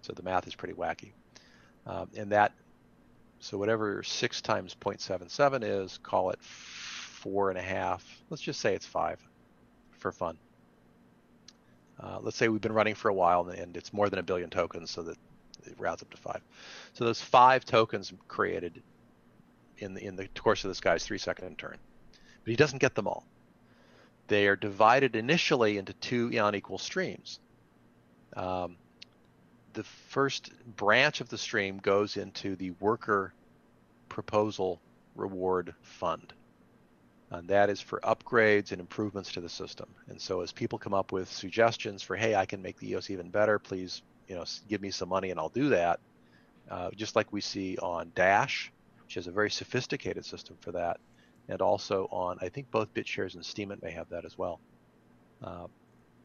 So the math is pretty wacky. So whatever 6 times 0.77 is, call it 4.5. Let's just say it's 5 for fun. Let's say we've been running for a while and it's more than 1 billion tokens, so that it rounds up to 5. So those 5 tokens created in the course of this guy's 3-second turn. But he doesn't get them all. They are divided initially into 2 unequal streams. The first branch of the stream goes into the worker proposal reward fund. And that is for upgrades and improvements to the system. And so as people come up with suggestions for, hey, I can make the EOS even better, please, give me some money and I'll do that. Just like we see on Dash, which has a very sophisticated system for that. And also on, I think both BitShares and Steemit may have that as well.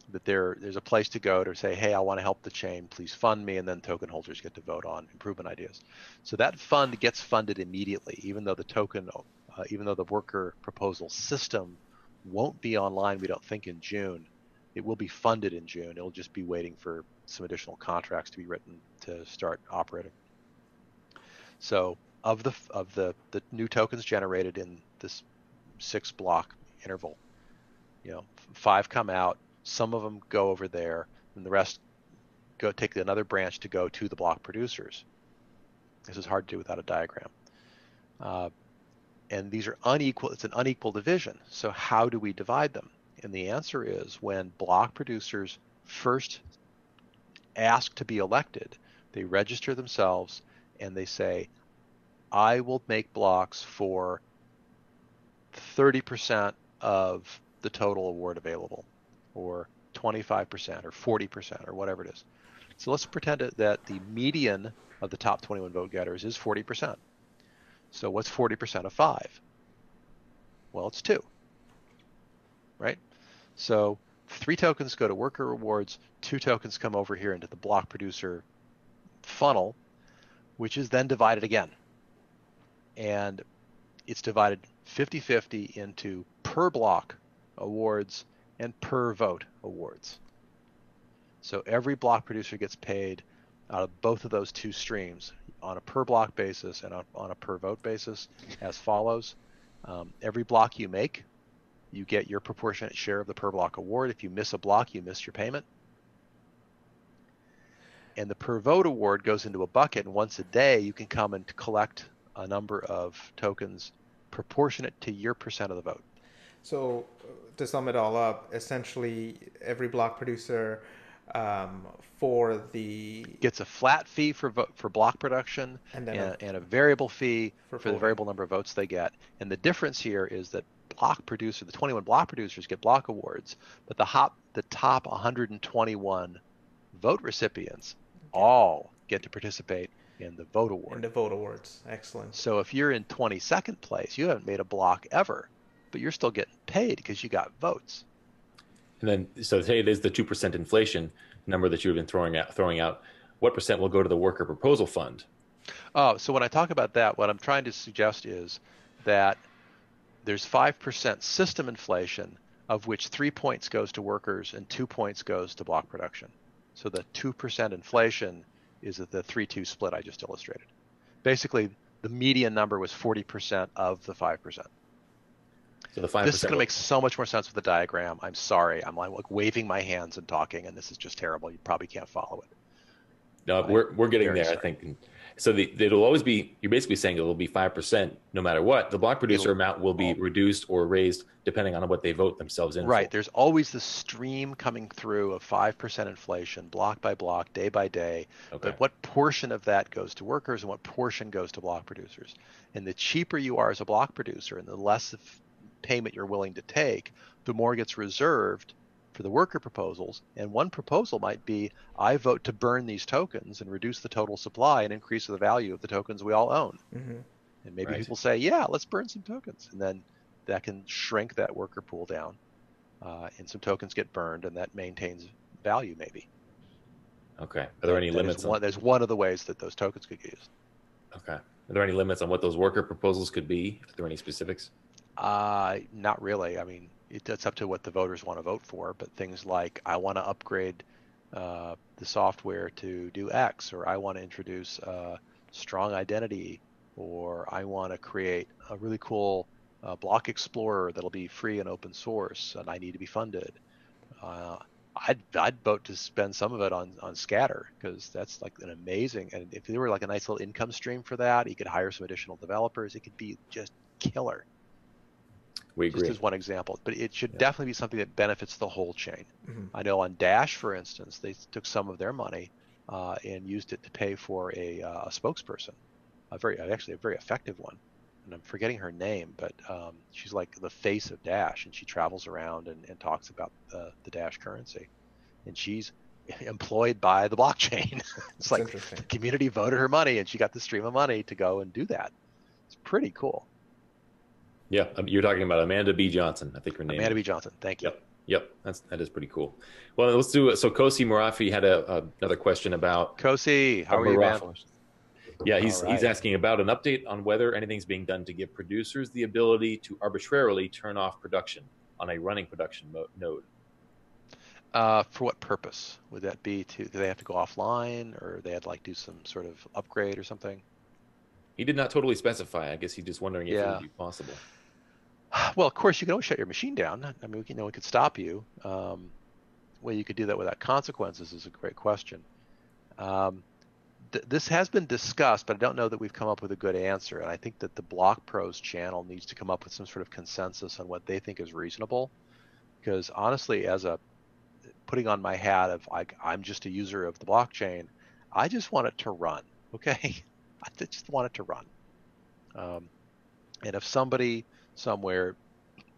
That there's a place to go to say, hey, I want to help the chain, please fund me, and then token holders get to vote on improvement ideas. So that fund gets funded immediately, even though the worker proposal system won't be online, we don't think, in June. It will be funded in June. It'll just be waiting for some additional contracts to be written to start operating. So of the new tokens generated in this 6-block interval, 5 come out. Some of them go over there, and the rest go take another branch to go to the block producers. This is hard to do without a diagram. And these are unequal. It's an unequal division. So how do we divide them? And the answer is when block producers first ask to be elected, they register themselves and they say, I will make blocks for 30% of the total award available, or 25% or 40% or whatever it is. So let's pretend that the median of the top 21 vote getters is 40%. So what's 40% of 5? Well, it's 2, right? So 3 tokens go to worker rewards, 2 tokens come over here into the block producer funnel, which is then divided again. And it's divided 50-50 into per block awards and per vote awards. So every block producer gets paid out of both of those 2 streams on a per block basis and on a per vote basis as follows. Every block you make, you get your proportionate share of the per block award. If you miss a block, you miss your payment. And the per vote award goes into a bucket, and once a day you can come and collect a number of tokens proportionate to your percent of the vote. So to sum it all up, essentially every block producer gets a flat fee for block production and a variable fee for the variable number of votes they get. And the difference here is that the 21 block producers get block awards, but the top 121 vote recipients all get to participate in the vote award. In the vote awards. Excellent. So if you're in 22nd place, you haven't made a block ever, but you're still getting paid because you got votes. And then, so say it is the 2% inflation number that you've been throwing out. What percent will go to the worker proposal fund? Oh, so when I talk about that, what I'm trying to suggest is that there's 5% system inflation, of which 3 points goes to workers and 2 points goes to block production. So the 2% inflation is the 3-2 split I just illustrated. Basically, the median number was 40% of the 5%. So the 5%. This is going to make so much more sense with the diagram. I'm sorry. I'm like waving my hands and talking, and this is just terrible. You probably can't follow it. No, we're getting there, sorry. I think. So it'll always be, you're basically saying it'll be 5% no matter what. The block producer amount will be reduced or raised depending on what they vote themselves in. Right. For. There's always the stream coming through of 5% inflation, block by block, day by day. Okay. But what portion of that goes to workers and what portion goes to block producers? And the cheaper you are as a block producer and the less payment you're willing to take, the more gets reserved for the worker proposals. And one proposal might be, I vote to burn these tokens and reduce the total supply and increase the value of the tokens we all own. Mm-hmm. And maybe people say, yeah, let's burn some tokens. And then that can shrink that worker pool down. And some tokens get burned, and that maintains value maybe. Okay. Are there any limits? There's one of the ways that those tokens could get used. Okay. Are there any limits on what those worker proposals could be? Are there any specifics? Not really. I mean, it's up to what the voters want to vote for, but things like I want to upgrade the software to do X, or I want to introduce strong identity, or I want to create a really cool block explorer that'll be free and open source, and I need to be funded. I'd vote to spend some of it on scatter, because that's like an amazing, and if there were like a nice little income stream for that, you could hire some additional developers. It could be just killer. We agree. Just as one example, but it should definitely be something that benefits the whole chain. Mm-hmm. I know on Dash, for instance, they took some of their money and used it to pay for a spokesperson, a very effective one. And I'm forgetting her name, but she's like the face of Dash, and she travels around and talks about the Dash currency. And she's employed by the blockchain. It's like the community voted her money, and she got the stream of money to go and do that. It's pretty cool. Yeah, you're talking about Amanda B. Johnson, I think her name. Amanda B. Johnson, thank you. Yep, that is pretty cool. Well, let's do it. So Kosi Marafi had another question about Kosi. How are you, man? Yeah, he's asking about an update on whether anything's being done to give producers the ability to arbitrarily turn off production on a running production node. For what purpose? Would that be do they have to go offline, or they had to do some sort of upgrade or something? He did not totally specify. I guess he's just wondering if it would be possible. Well, of course, you can always shut your machine down. I mean, we could stop you. Well, you could do that without consequences is a great question. This has been discussed, but I don't know that we've come up with a good answer. And I think that the Block Pros channel needs to come up with some sort of consensus on what they think is reasonable. Because honestly, as a putting on my hat of like, I'm just a user of the blockchain. I just want it to run. Okay. I just want it to run. And if somebody somewhere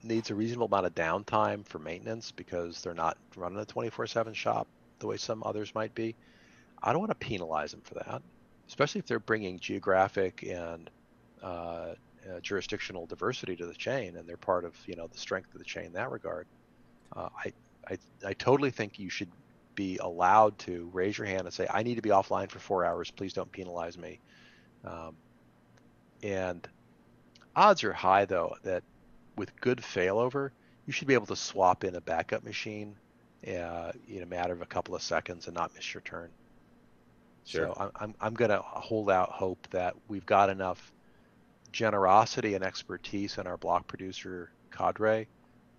needs a reasonable amount of downtime for maintenance because they're not running a 24/7 shop the way some others might be, I don't want to penalize them for that, especially if they're bringing geographic and jurisdictional diversity to the chain, and they're part of the strength of the chain in that regard. I totally think you should be allowed to raise your hand and say, I need to be offline for 4 hours. Please don't penalize me. And odds are high, though, that with good failover, you should be able to swap in a backup machine in a matter of a couple of seconds and not miss your turn. Sure. So I'm going to hold out hope that we've got enough generosity and expertise in our block producer cadre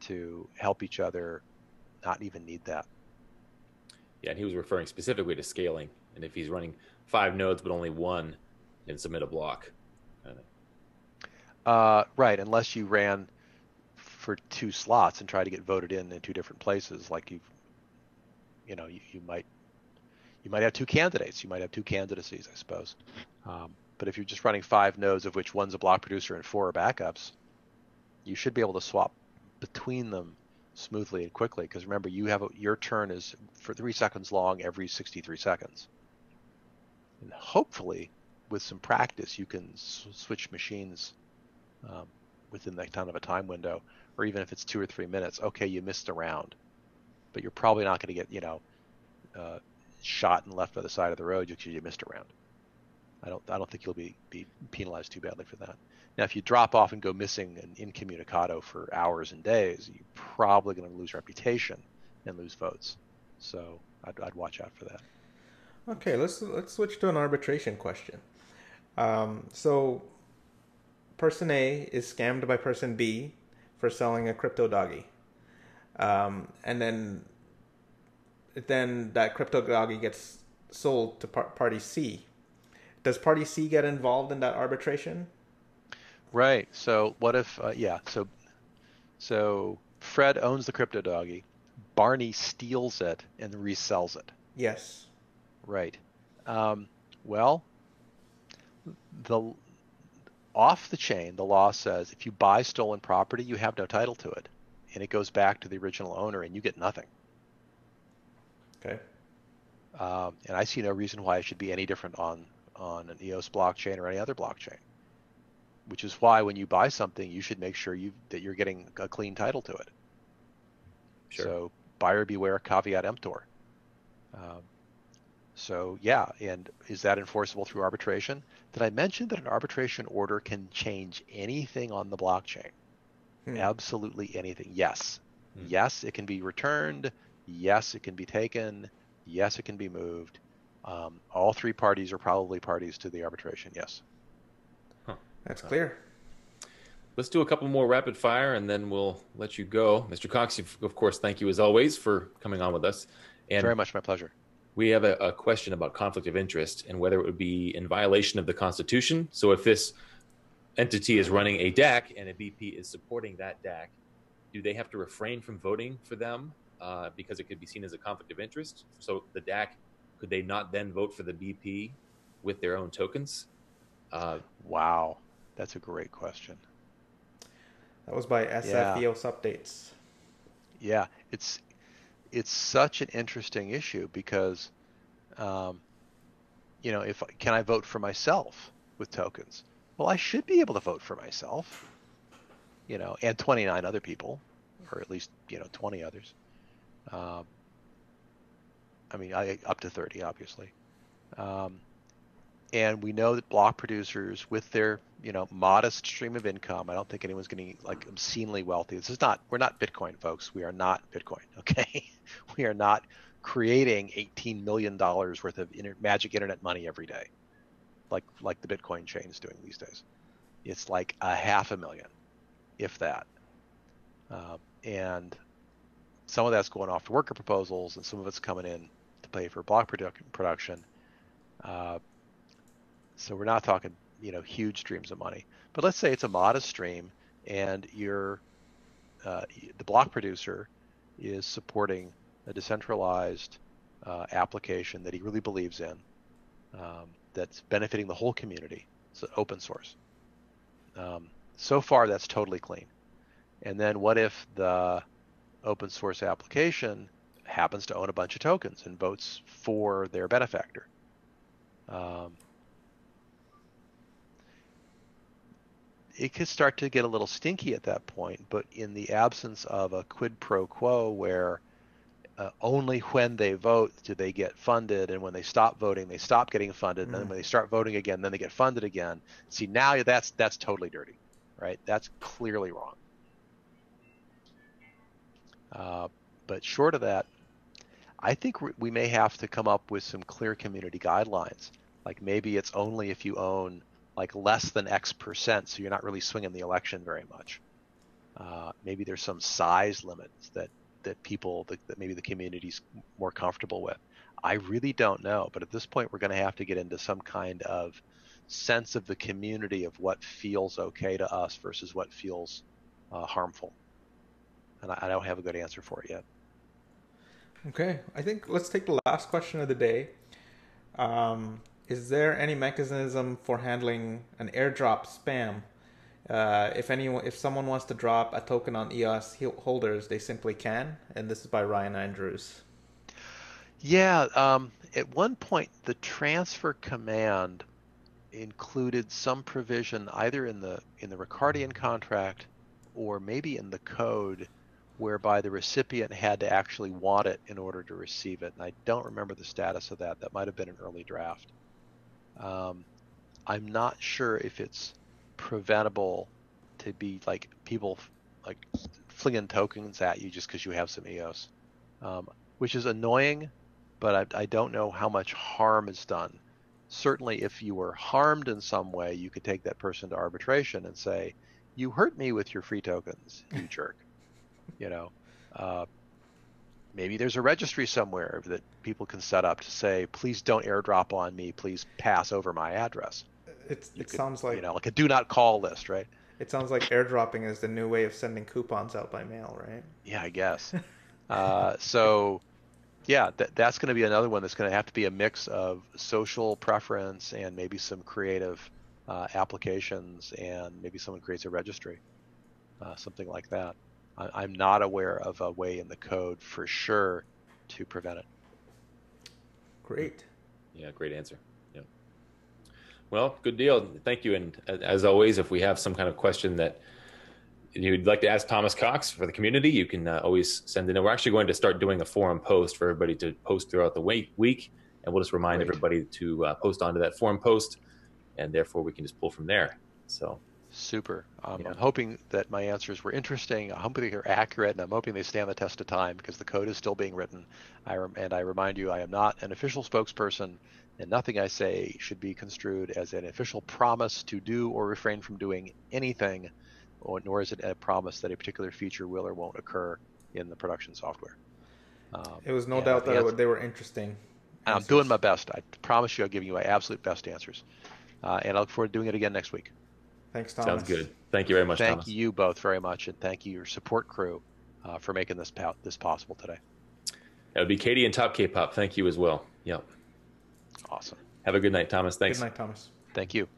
to help each other not even need that. Yeah, and he was referring specifically to scaling, and if he's running 5 nodes but only 1, then submit a block. Right, unless you ran for 2 slots and try to get voted in 2 different places, like you might have 2 candidates. You might have 2 candidacies, I suppose. But if you're just running 5 nodes, of which 1's a block producer and 4 are backups, you should be able to swap between them smoothly and quickly. Because remember, your turn is for 3 seconds long every 63 seconds. And hopefully, with some practice, you can switch machines within that kind of a time window, or even if it's 2 or 3 minutes. Okay, you missed a round, but you're probably not going to get shot and left by the side of the road because you missed a round. I don't think you'll be penalized too badly for that. Now, if you drop off and go missing and incommunicado for hours and days, you're probably going to lose reputation and lose votes. So I'd watch out for that. Okay, let's switch to an arbitration question. So person A is scammed by person B for selling a crypto doggy, and then that crypto doggy gets sold to party C. Does party C get involved in that arbitration? Right. So what if so Fred owns the crypto doggy, Barney steals it and resells it. Yes. Right. Well, off the chain, the law says if you buy stolen property, you have no title to it, and it goes back to the original owner, and you get nothing. Okay. And I see no reason why it should be any different on an EOS blockchain or any other blockchain. Which is why when you buy something, you should make sure that you're getting a clean title to it. Sure. So buyer beware, caveat emptor. So yeah, and is that enforceable through arbitration? Did I mention that an arbitration order can change anything on the blockchain? Absolutely anything. Yes. Yes, it can be returned. Yes, it can be taken. Yes, it can be moved. All 3 parties are probably parties to the arbitration. Yes. Huh. That's clear. Let's do a couple more rapid fire, and then we'll let you go. Mr. Cox, of course, thank you as always for coming on with us. And very much my pleasure. We have a question about conflict of interest and whether it would be in violation of the Constitution. So if this entity is running a DAC and a BP is supporting that DAC, do they have to refrain from voting for them because it could be seen as a conflict of interest? So the DAC, could they not then vote for the BP with their own tokens? Wow, that's a great question. That was by EOS Updates. Yeah, it's such an interesting issue because, can I vote for myself with tokens? Well, I should be able to vote for myself, and 29 other people, or at least 20 others. Up to 30, obviously. And we know that block producers, with their modest stream of income, I don't think anyone's getting obscenely wealthy. We're not Bitcoin, folks. We are not Bitcoin. Okay, we are not creating $18 million worth of magic internet money every day, like the Bitcoin chain is doing these days. It's like $500,000, if that. And some of that's going off to worker proposals, and some of it's coming in to pay for block production. So we're not talking, huge streams of money. But let's say it's a modest stream, and the block producer is supporting a decentralized application that he really believes in, that's benefiting the whole community. It's open source. So far, that's totally clean. And then what if the open source application happens to own a bunch of tokens and votes for their benefactor? It could start to get a little stinky at that point, but in the absence of a quid pro quo where only when they vote do they get funded, and when they stop voting, they stop getting funded, and then when they start voting again, then they get funded again. See, now that's totally dirty, right? That's clearly wrong. But short of that, I think we may have to come up with some clear community guidelines. Like maybe it's only if you own like less than X%, so you're not really swinging the election very much. Maybe there's some size limits that people, that maybe the community's more comfortable with. I really don't know, but at this point we're going to have to get into some kind of sense of the community of what feels okay to us versus what feels harmful. And I don't have a good answer for it yet. Okay, I think let's take the last question of the day. Is there any mechanism for handling an airdrop spam? If someone wants to drop a token on EOS holders, they simply can. And this is by Ryan Andrews. Yeah, at one point the transfer command included some provision either in the Ricardian contract or maybe in the code whereby the recipient had to actually want it in order to receive it. And I don't remember the status of that. That might have been an early draft. I'm not sure if it's preventable to be like people like flinging tokens at you just because you have some EOS, which is annoying, but I don't know how much harm is done. Certainly if you were harmed in some way, you could take that person to arbitration and say, you hurt me with your free tokens, you jerk. Maybe there's a registry somewhere that people can set up to say, please don't airdrop on me, please pass over my address. It sounds like like a do not call list, right? It sounds like airdropping is the new way of sending coupons out by mail, right? Yeah, I guess. So yeah, that's going to be another one that's going to have to be a mix of social preference and maybe some creative applications, and maybe someone creates a registry, something like that. I'm not aware of a way in the code for sure to prevent it. Great. Yeah, great answer. Yeah. Well, good deal. Thank you. And as always, if we have some kind of question that you'd like to ask Thomas Cox for the community, you can always send it in. We're actually going to start doing a forum post for everybody to post throughout the week, and we'll just remind everybody to post onto that forum post, and therefore we can just pull from there. So. Super. I'm hoping that my answers were interesting. I'm hoping they're accurate, and I'm hoping they stand the test of time because the code is still being written. And I remind you, I am not an official spokesperson, and nothing I say should be construed as an official promise to do or refrain from doing anything, nor is it a promise that a particular feature will or won't occur in the production software. It was no doubt that they were interesting. I'm doing my best. I promise you I'll give you my absolute best answers. And I look forward to doing it again next week. Thanks, Thomas. Sounds good. Thank you very much, Thomas. Thank you both very much, and thank you, your support crew, for making this possible today. That would be Katie and Top K-Pop. Thank you as well. Yep. Awesome. Have a good night, Thomas. Thanks. Good night, Thomas. Thank you.